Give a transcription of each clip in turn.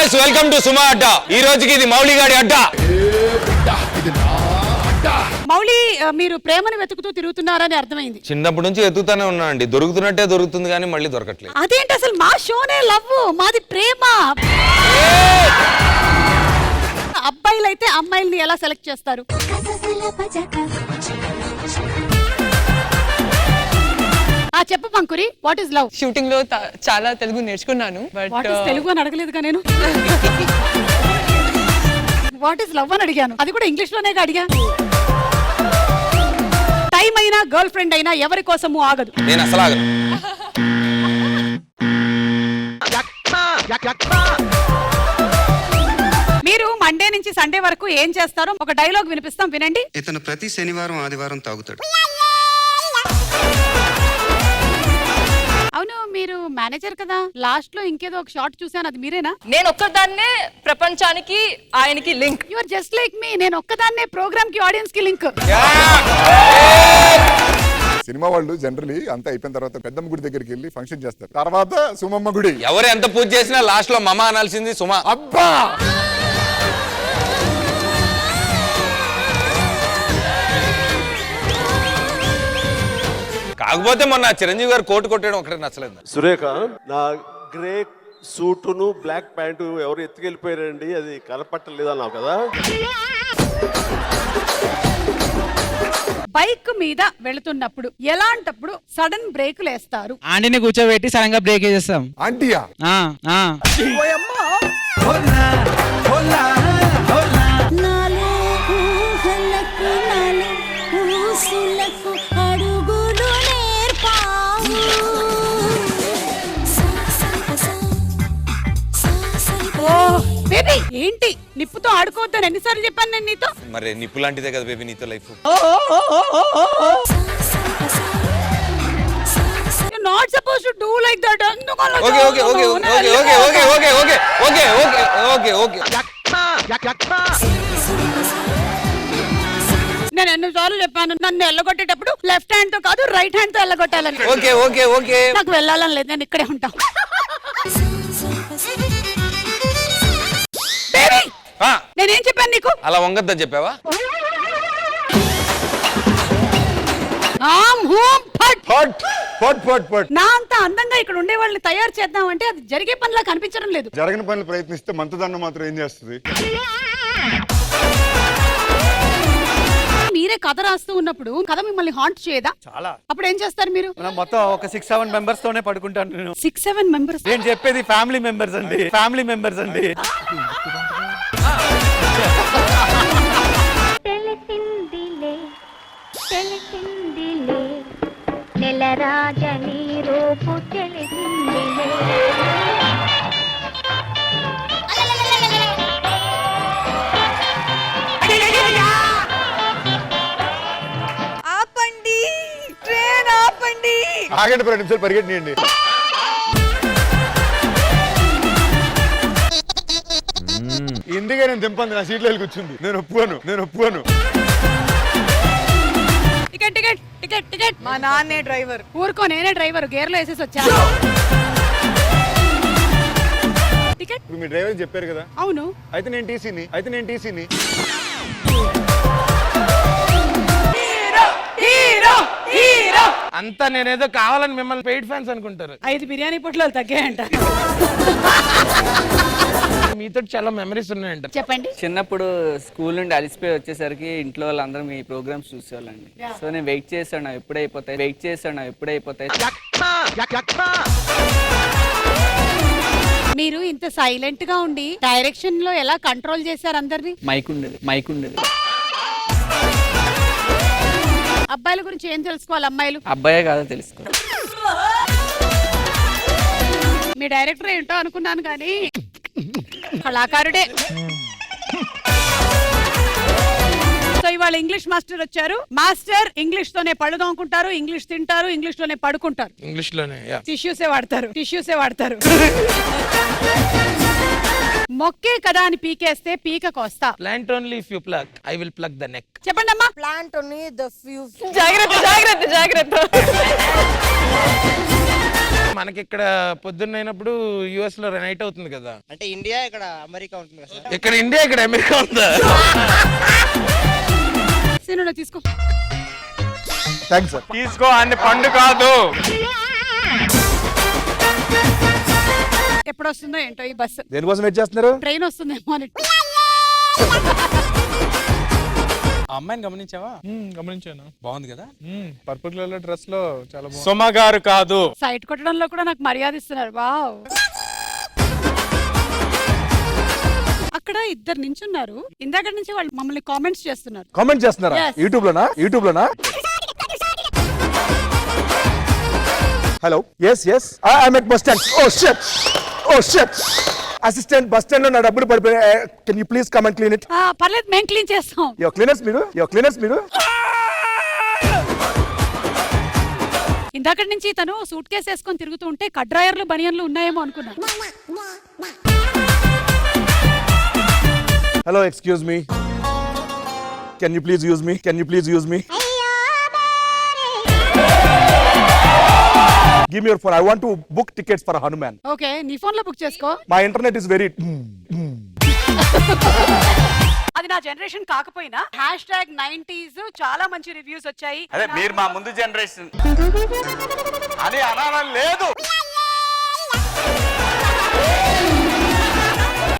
Guys welcome to సుమా అడ్డా. ఈ రోజుకి ఇది మౌలి గాడి అడ్డా. మౌలి మీరు ప్రేమను వెతుకుతూ తిరుగుతున్నారని అర్థమైంది. చిన్నప్పటి నుంచి వెతుకుతానే ఉన్నా అండి. దొరుకుతున్నట్టే దొరుకుతుంది కానీ మళ్ళీ దొరకట్లేదు. అదేంటి అసలు మా షోనే లవ్, మాది ప్రేమ. అబ్బాయిలు అయితే అమ్మాయిల్ని ఎలా సెలెక్ట్ చేస్తారు? చెప్పు పంకురి, వాట్ ఇస్ లవ్? షూటింగ్ లో చాలా తెలుగు నేర్చుకున్నాను. వాట్ ఇస్ తెలుగు అని అడగలేదుగా నేను. వాట్ ఇస్ లవ్ అని అడిగాను, అది కూడా ఇంగ్లీష్ లోనే అడిగా. టైం అయినా గర్ల్ ఫ్రెండ్ అయినా ఎవరి కోసము ఆగదు. నేను అసలు ఆగను. మీరు మండే నుంచి సండే వరకు ఏం చేస్తారో ఒక డైలాగ్ వినిపిస్తాం, వినండి. ఇతను ప్రతి శనివారం ఆదివారం తాగుతాడు. అవును, మీరు మేనేజర్ కదా, లాస్ట్ లో ఇంకేదో ఒక షాట్ చూసాను, అది మీరేనా? నేను ఒక్కదాన్నే ప్రపంచానికి ఆయనకి link. You are just like me. నేను ఒక్కదాన్నే ప్రోగ్రామ్ కి ఆడియన్స్ కి లింక్. సినిమా వాళ్ళు జనరలీ అంతా అయిపోయిన తర్వాత పెద్దమ్మ గుడి దగ్గరికి వెళ్ళి ఫంక్షన్ చేస్తారు, తర్వాత సుమమ్మ గుడి. ఎవరు ఎంత పూజ చేసినా లాస్ట్ లో మమ అనాల్సింది సుమా. అబ్బా కాకపోతే మొన్న చిరంజీవి గారు కోటు కొట్టడం ఒకటే నచ్చలేదు. సురేఖ, నా గ్రే సూటును బ్లాక్ ప్యాంటు ఎవరు ఎత్తుకెళ్ళిపోయారండి, అది కనపట్టలేదు అన్నావు కదా. బైక్ మీద వెళుతున్నప్పుడు ఎలాంటప్పుడు సడన్ బ్రేకులు వేస్తారు? ఆంటీని కూర్చోబెట్టి సడన్ గా బ్రేక్ వేసేస్తాం. ఆంటీయా? బేబీ ఏంటి నిప్పుతో ఆడుకోవద్దని ఎన్నిసార్లు చెప్పాను నేను నీతో? మరి నిప్పు లాంటిదే కదా బేబీ నీతో life. Not suppose to do like that. Okay okay okay okay okay okay okay okay okay okay okay. నేను ఎన్నిసార్లు చెప్పాను నన్ను ఎల్లగొట్టేటప్పుడు లెఫ్ట్ హ్యాండ్ తో కాదు రైట్ హ్యాండ్ తో ఎల్లగొట్టాలని. Okay okay okay. నాకు వెళ్ళాలని లేదు, నేను ఇక్కడే ఉంటా. నేనేం చెప్పాను నీకు? అలా వంగద్దని చెప్పావా? నా అంత అందంగా ఇక్కడ ఉండే వాళ్ళని తయారు చేద్దాం అంటే అది జరిగే పనిలా కనిపించడం లేదు. జరగని పనులు ప్రయత్నిస్తే మంతదాన్ని మాత్రం ఏం చేస్తుంది? మీరే కథ రాస్తూ ఉన్నప్పుడు కథ మిమ్మల్ని హాంట్ చేయదా? చాలా. అప్పుడు ఏం చేస్తారు మీరు? మొత్తం ఒక 6-7 మెంబర్స్ తోనే పడుకుంటాను నేను. 6-7 మెంబర్స్? నేను చెప్పేది ఫ్యామిలీ మెంబర్స్ అండి, ఫ్యామిలీ మెంబర్స్ అండి. నెలరాజని రూపు తెలిసిందిలే. ఆపండి, ట్రైన్ ఆపండి. ఆగండి, 2 నిమిషాలు పరిగెట్టండి. ఇందుకే నేను దింపంది, నా సీట్లో వెళ్ళి కూర్చుంది. నేను ఒప్పుకోను. Ticket ticket ticket ticket. మా నాన్నే డ్రైవర్. ఊరుకో, నేనే డ్రైవర్, గేర్లో వేసేసి వచ్చా. టికెట్. ఇప్పుడు మీ డ్రైవర్ చెప్పారు కదా. అవును. అయితే నేను టీసీని. అంతా నేనేదో కావాలని మిమ్మల్ని పెయిడ్ ఫ్యాన్స్ అనుకుంటారు. 5 బిర్యానీ పొట్లాలు తగ్గాయంట. మీతో చాలా మెమరీస్ ఉన్నాయంట. చెప్పండి. చిన్నప్పుడు స్కూల్ నుండి అలిసిపోయి వచ్చేసరికి ఇంట్లో వాళ్ళందరూ మీ ప్రోగ్రామ్స్ చూసేవాళ్ళండి. సో నేను వెయిట్ చేశాను ఎప్పుడైపోతాయి. మీరు ఇంత సైలెంట్ గా ఉండి డైరెక్షన్ లో ఎలా కంట్రోల్ చేశారు అందరినీ? మైక్ ఉండేది. అబ్బాయిల గురించి ఏం తెలుసుకోవాలి అమ్మాయిలు? అబ్బాయే కాదో తెలుసుకో. మీ డైరెక్టర్ ఏంటో అనుకున్నాను కానీ కళాకారుడే. సో ఇవాళ ఇంగ్లీష్ మాస్టర్ వచ్చారు. మాస్టర్ ఇంగ్లీష్ తోనే పళ్ళు తోముకుంటారు, ఇంగ్లీష్ తింటారు, ఇంగ్లీష్ లోనే పడుకుంటారు. ఇంగ్లీష్ లోనే టిష్యూసే వాడతారు. మొక్కే కదా అని పీకేస్తే పీక కోస్తా. Plant only if you plug, I will plug the neck. చెప్పండి అమ్మా. Plant only the few. జాగ్రత్త. మనకి ఇక్కడ పొద్దున్న అయినప్పుడు యుఎస్ లో నైట్ అవుతుంది కదా. అంటే ఇండియా ఇక్కడ అమెరికా ఉంటుంది కదా సార్. ఇక్కడ ఇండియా ఇక్కడ అమెరికా ఉందా? సీను తీసుకో. Thanks sir. తీసుకో అన్ని పండు కాదు. ఎప్పుడు వస్తుందో ఏంటో ఈ బస్సు. దేనికోసం వెయిట్ చేస్తున్నారు? ట్రైన్ వస్తుందేమో అని. అమ్మాయిని గమనించావా? గమనించాను. బాగుంది కదా. పర్పుల్ కలర్ డ్రెస్ లో చాలా బాగుంది. సుమ గారు కాదు. సైట్ కొట్టడంలో కూడా నాకు మర్యాద ఇస్తున్నారు. వావ్. అక్కడ ఇద్దరు నించున్నారు. ఇందాక నుంచి వాళ్ళు మమ్మల్ని కామెంట్స్ చేస్తున్నారు. కామెంట్ చేస్తున్నారా? Yes. యూట్యూబ్ లోనా? Hello. Yes I'm at bus stand. Oh shit assistant bus stand లో నా డబ్బులు పడిపోయాయి. Can you please come and clean it? పర్లేదు, మేము క్లీన్ చేస్తాం. యువర్ క్లీనర్స్ మీరు. ఇందాక నుంచి తను సూట్ కేసు వేసుకొని తిరుగుతూ ఉంటే కడ్రాయర్లు బనియన్లు ఉన్నాయేమో అనుకున్నా. Hello, excuse me, can you please use me? Give me your phone. I want to book tickets for Hanuman. Okay, నీ ఫోన్ లో బుక్ చేసుకో. My internet is very. అది నా జనరేషన్ కాకపోయినా #90s చాలా మంచి రివ్యూస్ వచ్చాయి. అదే మీరు మా ముందు జనరేషన్ అని అనాలని లేదు.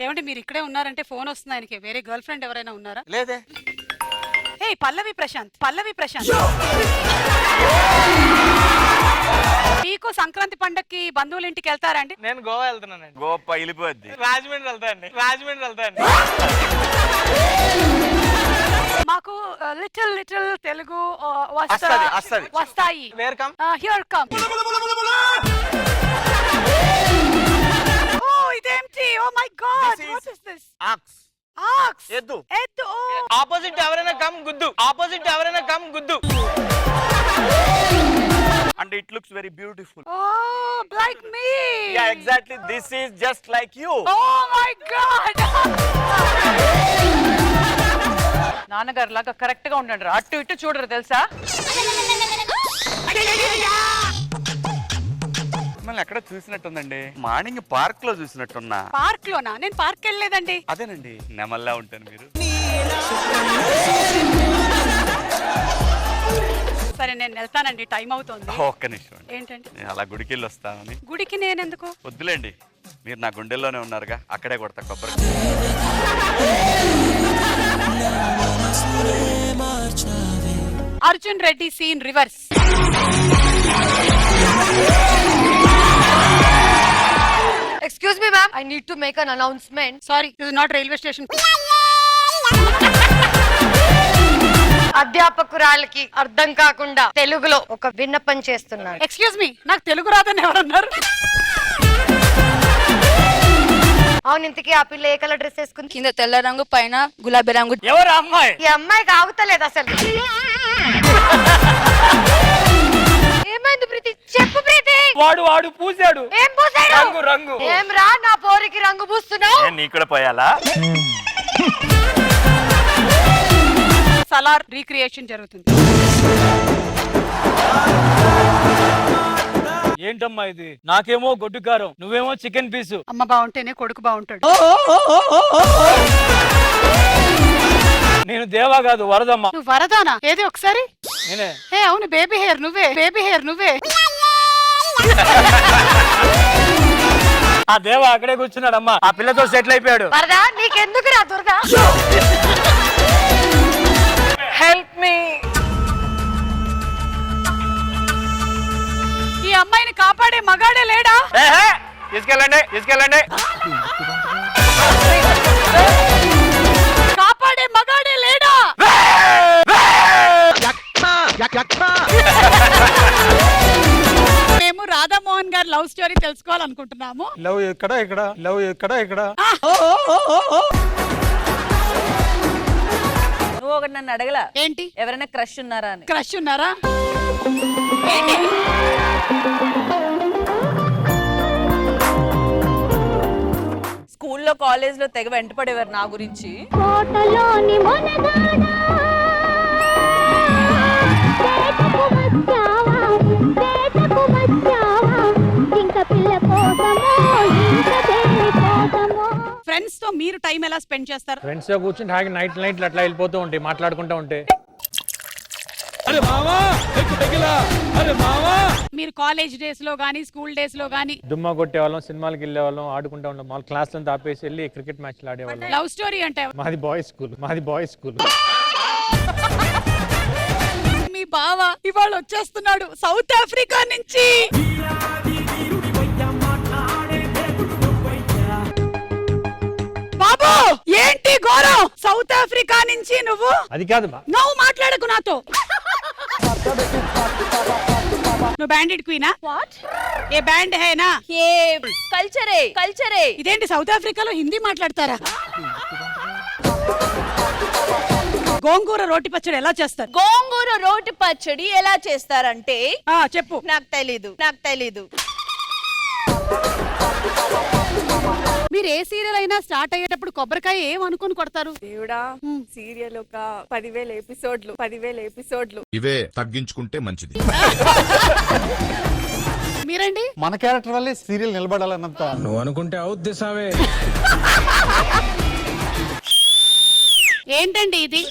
ఏమంటే మీరు ఇక్కడే ఉన్నారంటే ఫోన్ వస్తుంది ఆయనకి. వేరే గర్ల్ ఫ్రెండ్ ఎవరైనా ఉన్నారా? లేదే. హే పల్లవి ప్రశాంత్. మీకు సంక్రాంతి పండక్కి బంధువుల ఇంటికి వెళ్తారండి? నేను గోవా వెళ్తున్నానండి. గోప వెళ్ళిపోద్ది. రాజమండ్రి వెళ్తానండి. మాకు లిటిల్ తెలుగు వస్తది. వస్తాయి. Where come. Here come. Oh ఇదేంటి? Oh my God, what is this? Ox. ఎద్దు. ఆపోజిట్ ఎవరైనా కమ్ గుద్దు. And it looks very beautiful. Oh, like me. Yeah, exactly. This is just like you. Oh my god. నాన్నగారు లాగా correct గా ఉండండి. అటు ఇటు చూడరు తెలుసా? మిమ్మల్ని ఎక్కడ చూసినట్టుందండి. మార్నింగ్ పార్క్ లో చూసినట్టున్నా. పార్క్ లోనా? నేను పార్క్ వెళ్ళలేదండి. అదేనండి, నెమల్లా ఉంటాను మీరు. సరే నేను వెళ్తానండి, టైం అవుతుంది. ఒక్క నిమిషం. ఏంటండి? నేను అలా గుడికి వెళ్ళి వస్తానని. గుడికి నేనెందుకు? వద్దులేండి, మీరు నా గుండెల్లోనే ఉన్నారుగా, అక్కడే కొడతా కొబ్బరి. Arjun Reddy scene reverse. Excuse me ma'am, I need to make an announcement. Sorry, this is not railway station. అధ్యాపకురాలకి అర్థం కాకుండా తెలుగులో ఒక విన్నపం చేస్తున్నాను. ఎక్స్క్యూజ్ మీ, నాకు తెలుగు రాదని ఎవరన్నారు? అవును, ఇంతకీ ఆ పిల్ల ఏ కలర్ డ్రెస్ వేసుకుంది? కింద తెల్ల రంగు, పైన గులాబీ రంగు. ఎవరు అమ్మాయి? ఈ అమ్మాయికి ఆగుతలేదు అసలు. ఏమైంది ప్రీతి? చెప్పు ప్రీతి. వాడు పూసాడు. ఏం పూసాడు? రంగు. ఏం రా నా పోరికి రంగు పూస్తున్నావు? నీకు కూడా పోయాలా? సలార్ రీక్రియేషన్ జరుగుతుంది. ఏంటమ్మా ఇది? నాకేమో గొడ్డు కారం, నువ్వేమో చికెన్ పీసు. అమ్మ బాగుంటేనే కొడుకు బాగుంటాడు. నేను దేవా కాదు, వరదమ్మా. నువ్వు వరదానా? ఏది ఒకసారి? నేనే. హే అవును, బేబీ హెయిర్ నువ్వే. ఆ దేవా అక్కడే కూర్చున్నాడమ్మా, ఆ పిల్లతో సెటిల్ అయిపోయాడు. వరదా నీకెందుకు రా దుర్గా? Help me. ఈ అమ్మాయిని కాపాడే మగాడే లేడా? తీసుకెళ్ళండి. కాపాడే మగాడే లేడా? మేము రాధామోహన్ గారి లవ్ స్టోరీ తెలుసుకోవాలనుకుంటున్నాము. లవ్ ఎక్కడ? నువ్వు ఒకటి నన్ను అడగలా ఏంటి? ఎవరైనా క్రష్ ఉన్నారా అని. క్రష్ ఉన్నారా? ఏంటి? స్కూల్లో కాలేజ్ లో తెగ వెంటపడేవారు నా గురించి. కోటలోని మొనగాడా వేటకు వచ్చావా మీరు టైం ఎలా స్పెండ్ చేస్తారు? ఫ్రెండ్స్ తో కూర్చుని హాగి నైట్లు అట్లా వెళ్ళిపోతూ ఉంటాయి, మాట్లాడుకుంటూ ఉంటే. మీరు కాలేజ్ డేస్ లో గానీ స్కూల్ డేస్ లో గానీ దుమ్మ కొట్టేవాళ్ళం, సినిమాలకు వెళ్ళేవాళ్ళం, ఆడుకుంటా ఉంటాం. వాళ్ళ క్లాస్ అంతా ఆపేసి వెళ్ళి క్రికెట్ మ్యాచ్లు ఆడేవాళ్ళం. లవ్ స్టోరీ అంటే మాది బాయ్స్ స్కూల్. మీ బావ ఇవాళ వచ్చేస్తున్నాడు సౌత్ ఆఫ్రికా నుంచి. బాబు ఏంటి ఘోరం? సౌత్ ఆఫ్రికా నుంచి నువ్వు అది కాదు నువ్వు మాట్లాడకు నాతో. నువ్వు బ్యాండెడ్ క్వీనా? వాట్? ఏ బ్యాండ్ హేనా? ఏ కల్చరే. ఇదేంటి సౌత్ ఆఫ్రికాలో హిందీ మాట్లాడతారా? గోంగూర రోటి పచ్చడి ఎలా చేస్తారు? గోంగూర రోటి పచ్చడి ఎలా చేస్తారంటే చెప్పు. నాకు తెలీదు. మీరు ఏ సీరియల్ అయినా స్టార్ట్ అయ్యేటప్పుడు కొబ్బరికాయ ఏం అనుకుని కొడతారు? దేవుడా, సీరియల్ ఒక 10,000 ఎపిసోడ్లు. ఇవే తగ్గించుకుంటే మంచిది. మీరండి? మన క్యారెక్టర్ వల్లే సీరియల్ నిలబడాలన్నంత. నువ్వు అనుకుంటే అవుద్ది సావే. ఏంటండి ఇది?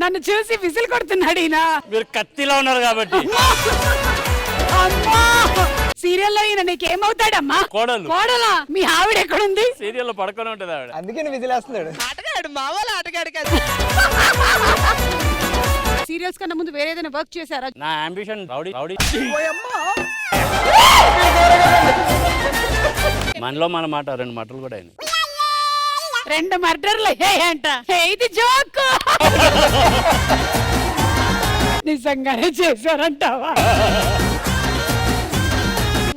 నన్ను చూసి విసిల్ కొడుతున్నాడు ఈయన. మీరు కత్తిలో ఉన్నారు కాబట్టి. సీరియల్లో ఈయన నీకేమవుతాడమ్మా? కోడలా? మీ ఆవిడ ఎక్కడుంది? సీరియల్లో పడుకొని ఉంటది ఆవిడ. అందుకే విజిలేస్తున్నాడు. ఆటగాడు మావాళ్ళు ఆటగాడు కదా. సీరియల్స్ కన్నా ముందు వేరే ఏదైనా వర్క్ చేశారా? నా అంబిషన్ రౌడీ. మనలో మన మాట 2 మాటలు కూడా అయినాయి. 2 మర్డర్లు అయ్యాయంట. ఇది జోక్. నిజంగానే చేశారంటావా?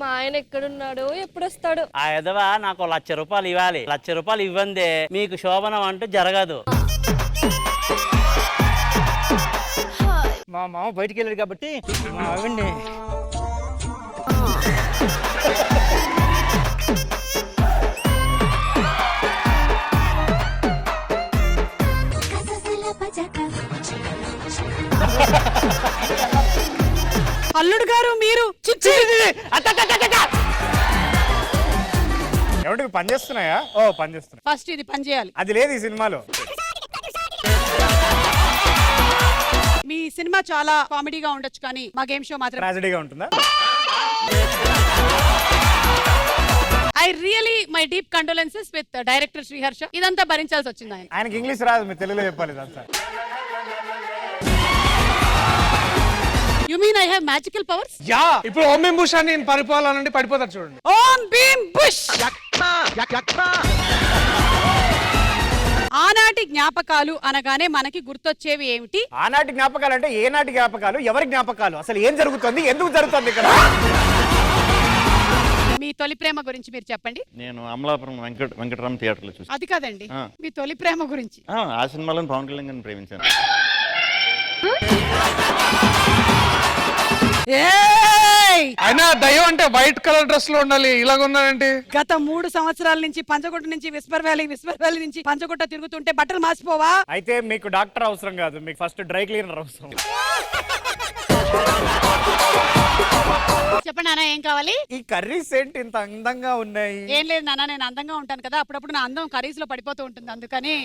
మా ఆయన ఎక్కడున్నాడో ఎప్పుడు వస్తాడు? ఆ ఎదవా నాకు ₹1,00,000 ఇవ్వాలి. ₹1,00,000 ఇవ్వందే మీకు శోభనం అంటూ జరగదు. మా మామ బయటికి వెళ్ళాడు కాబట్టి మా ఆవిడ్ని అల్లుడు గారు మీరు ఏమంటే పని చేస్తున్నాయా? పని చేస్తున్నా. ఫస్ట్ ఇది పని చేయాలి. అది లేదు ఈ సినిమాలో. మీ సినిమా చాలా కామెడీగా ఉండొచ్చు కానీ మా గేమ్ షో మాత్రం ట్రాజడీగా ఉంటుందా? I really my deep condolences with director Sriharsha. ఇదంతా భరించాల్సి వచ్చింది ఆయన. ఆయనకి ఇంగ్లీష్ రాదు, మీరు తెలుగులో చెప్పాలి ఇదంతా. You mean I have magical powers? Yeah, ఇప్పుడు ఓం భీమ్ బుష్ అని నేను పరిపాలనండి పడిపోతాడు చూడండి. ఓం భీమ్ బుష్. ఆనాటి జ్ఞాపకాలు అనగానే మనకి గుర్తొచ్చేవి ఏమిటి? ఆనాటి జ్ఞాపకాలు అంటే ఏనాటి జ్ఞాపకాలు? ఎవరి జ్ఞాపకాలు? అసలు ఏం జరుగుతుంది, ఎందుకు జరుగుతుంది ఇక్కడ? మీ తొలి ప్రేమ గురించి మీరు చెప్పండి. నేను అమలాపురం వెంకటరామ థియేటర్లో చూసాను. అది కాదండి, మీ తొలి ప్రేమ గురించి. ఆ సినిమాలో పవన్ కళ్యాణ్ గారిని ప్రేమించాను. అయినా దయ్యం అంటే వైట్ కలర్ డ్రెస్ లో ఉండాలి, ఇలాగ ఉన్నానంటే. గత 3 సంవత్సరాల నుంచి పంచగుట్ట నుంచి విస్పర్ వ్యాలీ నుంచి పంచగుట్ట తిరుగుతుంటే బట్టలు మాసిపోవా? అయితే మీకు డాక్టర్ అవసరం కాదు, మీకు ఫస్ట్ డ్రై క్లీనర్ అవసరం. చెప్పండి నాన్న, ఏం కావాలి? ఈ కర్రీస్ ఏంటి ఇంత అందంగా ఉన్నాయి? ఏం లేదు నాన్న, నేను అందంగా ఉంటాను కదా, అప్పుడప్పుడు నా అందం కర్రీస్ లో పడిపోతూ ఉంటుంది, అందుకని.